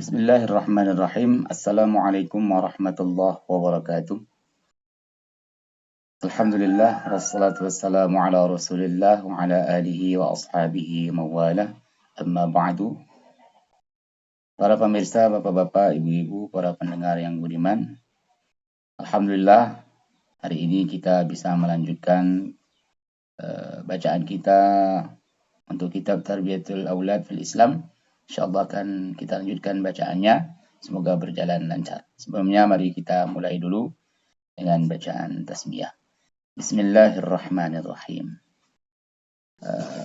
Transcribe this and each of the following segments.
Bismillahirrahmanirrahim. Assalamualaikum warahmatullahi wabarakatuh. Alhamdulillah, wassalatu wassalamu ala rasulillah wa ala alihi wa ashabihi mawalah. Amma ba'du. Para pemirsa, bapak-bapak, ibu-ibu, para pendengar yang budiman. Alhamdulillah, hari ini kita bisa melanjutkan bacaan kita untuk kitab Tarbiyatul Aulad fil Islam. InsyaAllah akan kita lanjutkan bacaannya. Semoga berjalan lancar. Sebelumnya mari kita mulai dulu dengan bacaan tasmiyah. Bismillahirrahmanirrahim.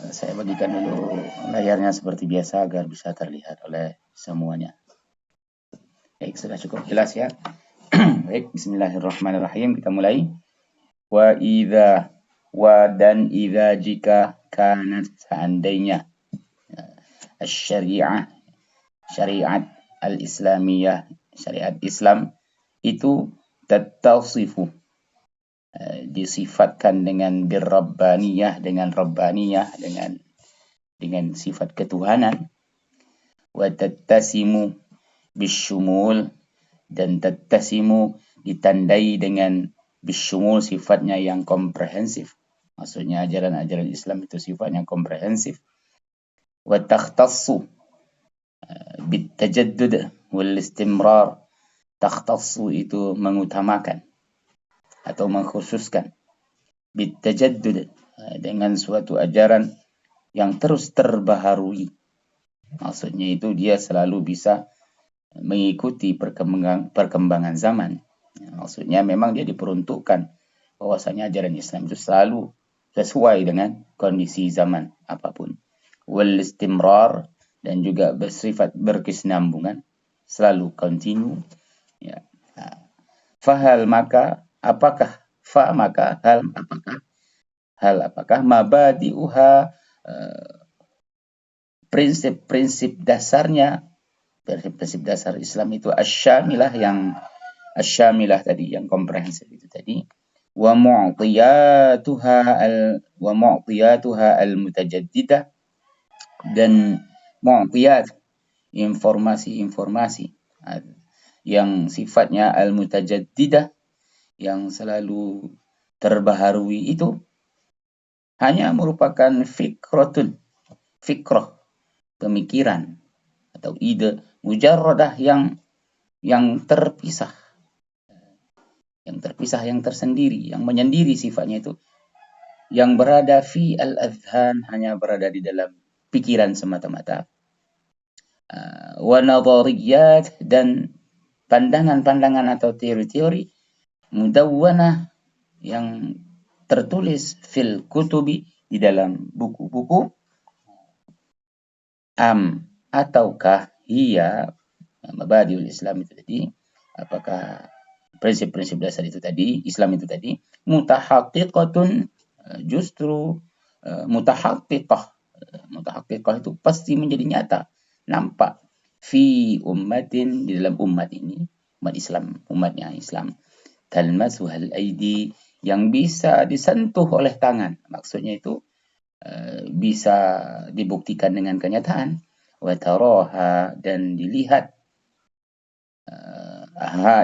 Saya bagikan dulu layarnya seperti biasa agar bisa terlihat oleh semuanya. Baik, sudah cukup jelas ya. Baik, bismillahirrahmanirrahim. Kita mulai. Wa idza dan idza jika kanat seandainya syariat al-islamiyah, syariat Islam itu tattasifu, disifatkan dengan birrabbaniyah, dengan rabbaniyah, dengan sifat ketuhanan, wa tattasimu bisyumul, dan tattasimu ditandai dengan bisyumul, sifatnya yang komprehensif. Maksudnya ajaran-ajaran Islam itu sifatnya komprehensif. Wa takhtassu bitajaddud wal istimrar. Takhtassu itu mengutamakan atau mengkhususkan. Bitajaddud, dengan suatu ajaran yang terus terbaharui. Maksudnya itu dia selalu bisa mengikuti perkembangan zaman. Maksudnya memang dia diperuntukkan bahwasanya ajaran Islam itu selalu sesuai dengan kondisi zaman apapun. Wal istimrar, dan juga bersifat berkesinambungan, selalu continue. Ya. Fahal maka apakah, fa maka hal apakah mabadi'uha, prinsip-prinsip dasarnya, prinsip dasar Islam itu asyamilah, yang asyamilah tadi, yang komprehensif itu tadi. Wa mu'tiyatuha al-mutajaddidah, dan mu'tiyat, informasi-informasi yang sifatnya al-mutajaddidah, yang selalu terbaharui itu hanya merupakan fikrah, pemikiran atau ide mujarradah yang terpisah, yang tersendiri, yang menyendiri sifatnya itu, yang berada fi al-adhan, hanya berada di dalam pikiran semata-mata. Wa nadhariyat, dan pandangan-pandangan atau teori-teori mudawwanah, yang tertulis fil kutubi, di dalam buku-buku, ataukah hiya mabadiul Islam itu tadi, apakah prinsip-prinsip dasar itu tadi, Islam itu tadi, mutahaqqiqatun, justru mutahaqqiqah itu pasti menjadi nyata, nampak, fi ummatin, di dalam umat ini, umat Islam, umatnya Islam, talmasuhal aidi, yang bisa disentuh oleh tangan. Maksudnya itu bisa dibuktikan dengan kenyataan. Wa taraha, dan dilihat.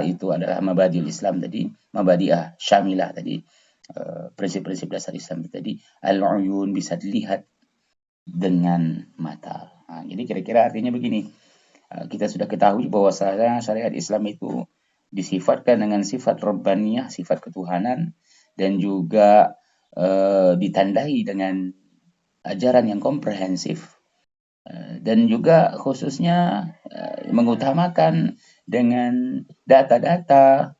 Itu adalah mabadiul Islam tadi, mabadi'ah syamilah tadi, prinsip-prinsip dasar Islam tadi. Al-uyun, bisa dilihat dengan mata. Jadi kira-kira artinya begini. Kita sudah ketahui bahwasanya syariat Islam itu disifatkan dengan sifat rabbaniyah, sifat ketuhanan, dan juga ditandai dengan ajaran yang komprehensif, dan juga khususnya mengutamakan dengan data-data,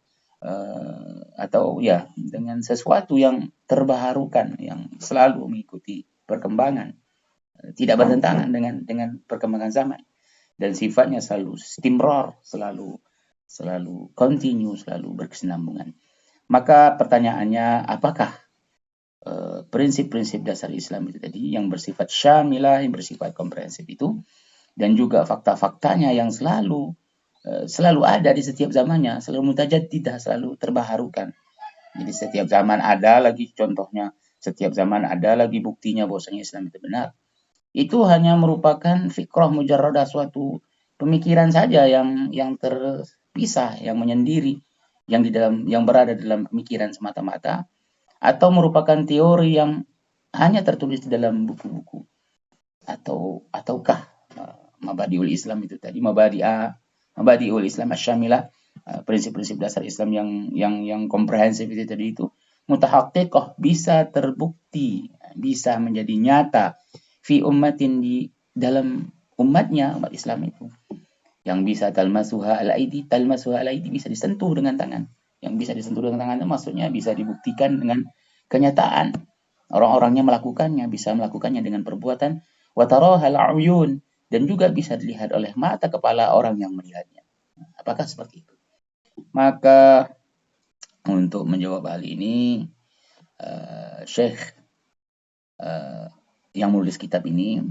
atau ya dengan sesuatu yang terbaharukan, yang selalu mengikuti perkembangan, tidak bertentangan dengan perkembangan zaman, dan sifatnya selalu istimrar, selalu continue, selalu berkesinambungan. Maka pertanyaannya, apakah prinsip-prinsip dasar Islam itu tadi, yang bersifat syamilah, yang bersifat komprehensif itu, dan juga fakta-faktanya yang selalu ada di setiap zamannya, selalu mutajaddidah, selalu terbaharukan. Jadi setiap zaman ada lagi contohnya, setiap zaman ada lagi buktinya bahwasanya Islam itu benar. Itu hanya merupakan fikrah mujarradah, suatu pemikiran saja yang terpisah, yang menyendiri, yang berada dalam pemikiran semata-mata, atau merupakan teori yang hanya tertulis di dalam buku-buku, ataukah mabadiul Islam itu tadi, mabadiul Islam asyamilah, prinsip-prinsip dasar Islam yang komprehensif itu tadi, itu mutahaqqiqah, bisa terbukti, bisa menjadi nyata fi ummatin, di dalam umatnya, umat Islam itu, yang bisa talmasuha al-aidi bisa disentuh dengan tangan. Yang bisa disentuh dengan tangan itu maksudnya bisa dibuktikan dengan kenyataan. Orang-orangnya melakukannya, bisa melakukannya dengan perbuatan. Wa tarahal uyun, dan juga bisa dilihat oleh mata kepala orang yang melihatnya. Apakah seperti itu? Maka untuk menjawab hal ini, Syekh yang menulis kitab ini,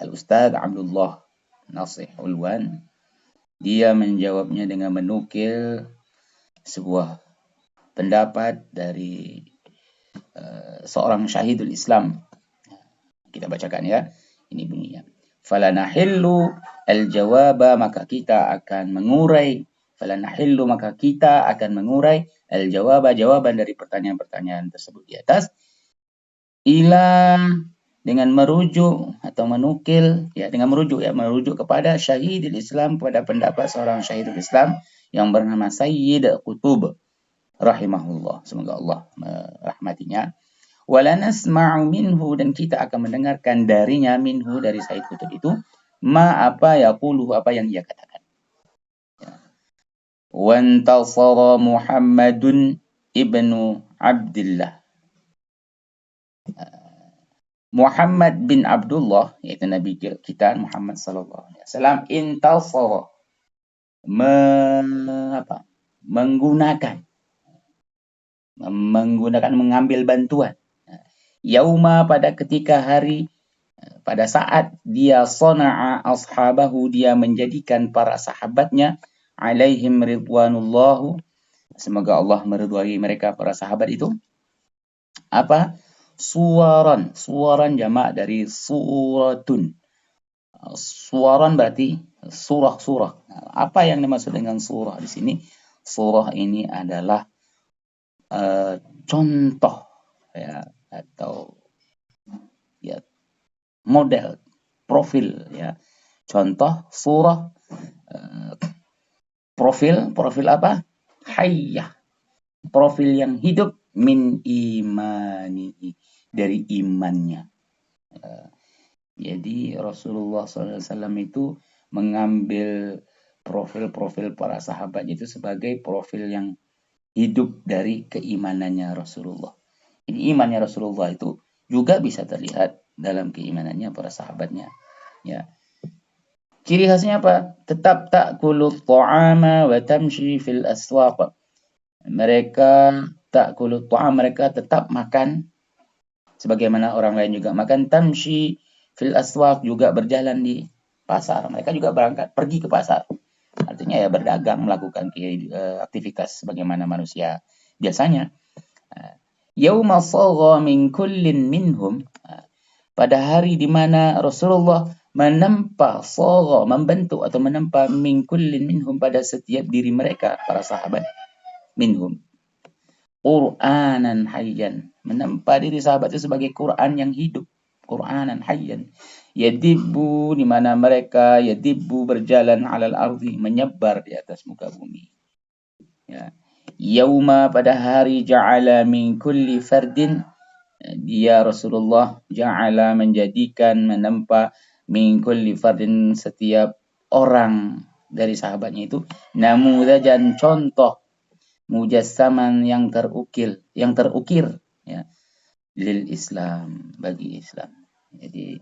Al-Ustadz Abdullah Nasih Ulwan, dia menjawabnya dengan menukil sebuah pendapat dari seorang syahidul Islam. Kita bacakan ya. Ini bunyinya. Falanahillu al-jawaba, maka kita akan mengurai. Falanahillu, maka kita akan mengurai al-jawaba, jawaban dari pertanyaan-pertanyaan tersebut di atas. Ila, dengan merujuk atau menukil, ya, dengan merujuk kepada syahidul Islam, pada pendapat seorang syahidul Islam yang bernama Sayyid Qutub rahimahullah, semoga Allah merahmatinya. Wala nasma'u minhu, dan kita akan mendengarkan darinya, minhu, dari Sayyid Qutub itu, apa yaquluhu, apa yang ia katakan. Wa intasara Muhammadun ibnu Abdullah, Muhammad bin Abdullah, yaitu Nabi kita Muhammad sallallahu alaihi wasallam, intasara, mengambil bantuan, yauma, pada ketika hari, pada saat dia sana'a ashabahu, dia menjadikan para sahabatnya, alaihim ridwanullahu, semoga Allah meridhai mereka, para sahabat itu, apa? Suwaran jamak dari suratun. Suwaran berarti surah. Apa yang dimaksud dengan surah di sini? Surah ini adalah contoh, ya, atau ya, model, profil, ya. Contoh surah, profil apa? Hayyah, profil yang hidup, min imanihi, dari imannya. Jadi Rasulullah SAW itu mengambil profil-profil para sahabat itu sebagai profil yang hidup dari keimanannya Rasulullah. Ini imannya Rasulullah itu juga bisa terlihat dalam keimanannya para sahabatnya. Ya. Ciri khasnya apa? Tetap ta'kulu ta'ama wa tamshi fil aswaq. Mereka ta'kulu ta'am, mereka tetap makan sebagaimana orang lain juga makan. Tamshi fil aswaq, juga berjalan di pasar. Mereka juga berangkat pergi ke pasar. Artinya ya berdagang, melakukan aktivitas sebagaimana manusia biasanya. Yauma sagha min kullin minhum, pada hari di mana Rasulullah menempa, sagha, membentuk atau menempa, min kullin minhum, pada setiap diri mereka, para sahabat, minhum, Qur'anan hayyan, menempa diri sahabat itu sebagai Quran yang hidup, Qur'anan hayyan. Yadibbu, di mana mereka yadibbu, berjalan, alal ardi, menyebar di atas muka bumi. Ya. Yauma, pada hari, ja'ala min kulli fardin, dia Rasulullah ja'ala, menjadikan, menempa, min kulli fardin, setiap orang dari sahabatnya itu, namudajan, contoh, mujassaman, yang terukir, ya, lil Islam, bagi Islam. Jadi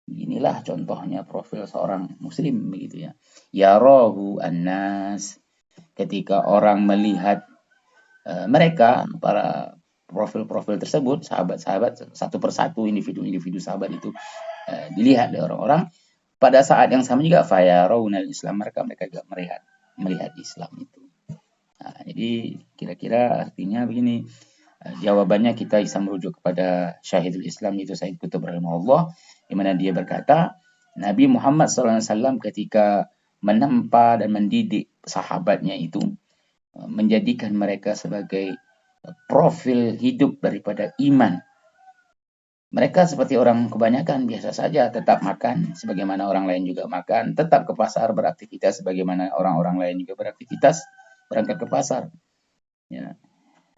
inilah contohnya profil seorang muslim, begitu ya. Yarahu annas, ketika orang melihat mereka, para profil-profil tersebut, sahabat-sahabat, satu persatu, individu-individu sahabat itu dilihat oleh orang-orang. Pada saat yang sama juga, fayarawunal Islam, mereka juga melihat Islam itu. Nah, jadi kira-kira artinya begini, jawabannya kita bisa merujuk kepada syahidul Islam, yaitu Sayyid Qutb rahimahullah, di mana dia berkata, Nabi Muhammad SAW ketika menempa dan mendidik sahabatnya itu, menjadikan mereka sebagai profil hidup daripada iman. Mereka seperti orang kebanyakan biasa saja, tetap makan sebagaimana orang lain juga makan, tetap ke pasar beraktivitas sebagaimana orang-orang lain juga beraktivitas, berangkat ke pasar. Ya.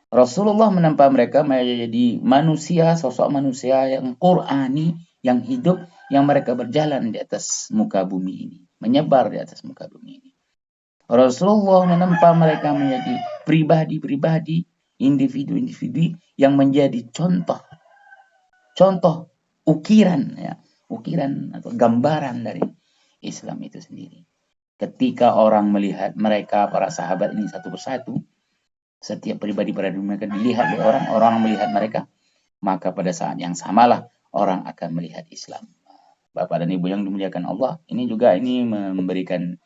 Rasulullah menempa mereka menjadi manusia, sosok manusia yang Qur'ani, yang hidup, yang mereka berjalan di atas muka bumi ini, menyebar di atas muka bumi ini. Rasulullah menempa mereka menjadi pribadi-pribadi, individu-individu yang menjadi contoh ukiran, ya, ukiran atau gambaran dari Islam itu sendiri. Ketika orang melihat mereka, para sahabat ini satu persatu, setiap pribadi-pribadi mereka dilihat oleh orang melihat mereka, maka pada saat yang samalah orang akan melihat Islam. Bapak dan Ibu yang dimuliakan Allah, ini memberikan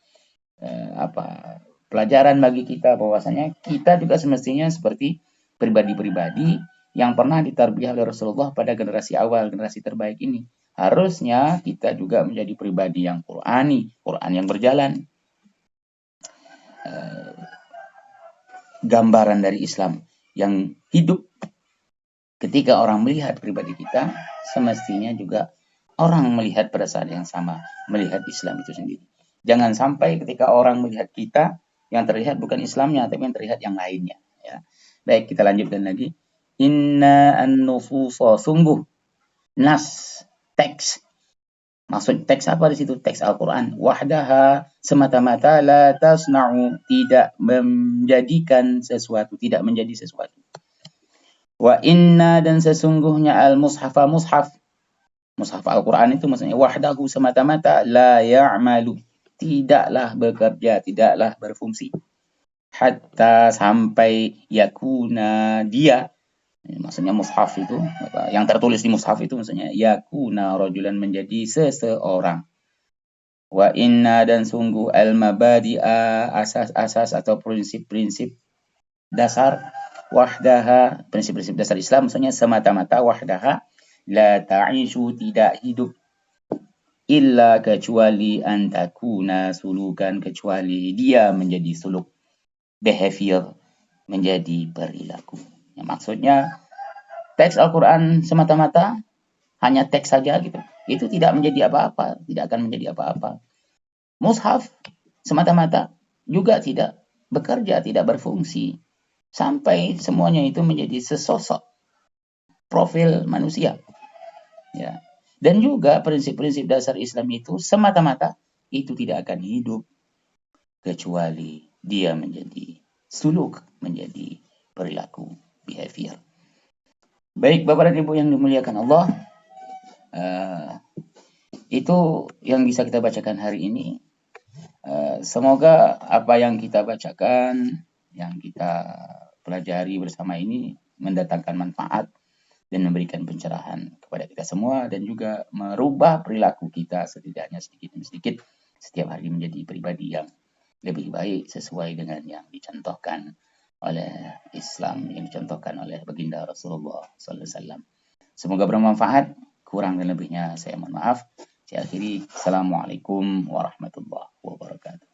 pelajaran bagi kita bahwasanya kita juga semestinya seperti pribadi-pribadi yang pernah ditarbiyah oleh Rasulullah pada generasi awal, generasi terbaik ini. Harusnya kita juga menjadi pribadi yang Qur'ani, Qur'an yang berjalan. Gambaran dari Islam yang hidup. Ketika orang melihat pribadi kita, semestinya juga orang melihat pada saat yang sama, melihat Islam itu sendiri. Jangan sampai ketika orang melihat kita, yang terlihat bukan Islamnya, tapi yang terlihat yang lainnya. Ya. Baik, kita lanjutkan lagi. Inna an-nufusa, sungguh nas, teks. Maksud teks apa di situ? Teks Al-Quran. Wahdaha, semata-mata, la tasna'u, tidak menjadikan sesuatu, tidak menjadi sesuatu. Wa inna, dan sesungguhnya al-mushafa, mushaf Al-Quran itu maksudnya wahdahu, semata-mata, la ya'malu, tidaklah bekerja, tidaklah berfungsi. Hatta, sampai yakuna, dia, maksudnya mushaf itu, yang tertulis di mushaf itu maksudnya yakuna rajulan, menjadi seseorang. Wa inna, dan sungguh al-mabadi'a, asas-asas atau prinsip-prinsip dasar, wahdaha, prinsip-prinsip dasar Islam maksudnya semata-mata, wahdaha, la ta'ishu, tidak hidup, illa, kecuali, antakuna, sulukan, kecuali dia menjadi suluk, behavior, menjadi perilaku. Ya, maksudnya teks Al-Quran semata-mata, hanya teks saja gitu, itu tidak menjadi apa-apa, tidak akan menjadi apa-apa. Mushaf semata-mata juga tidak bekerja, tidak berfungsi, sampai semuanya itu menjadi sesosok profil manusia. Ya. Dan juga prinsip-prinsip dasar Islam itu semata-mata itu tidak akan hidup kecuali dia menjadi suluk, menjadi perilaku, behavior. Baik, Bapak dan Ibu yang dimuliakan Allah, itu yang bisa kita bacakan hari ini. Semoga apa yang kita bacakan, yang kita pelajari bersama ini mendatangkan manfaat dan memberikan pencerahan kepada kita semua, dan juga merubah perilaku kita setidaknya sedikit demi sedikit setiap hari menjadi pribadi yang lebih baik sesuai dengan yang dicontohkan oleh Islam, yang dicontohkan oleh baginda Rasulullah SAW. Semoga bermanfaat. Kurang dan lebihnya saya mohon maaf. Saya akhiri. Assalamualaikum warahmatullahi wabarakatuh.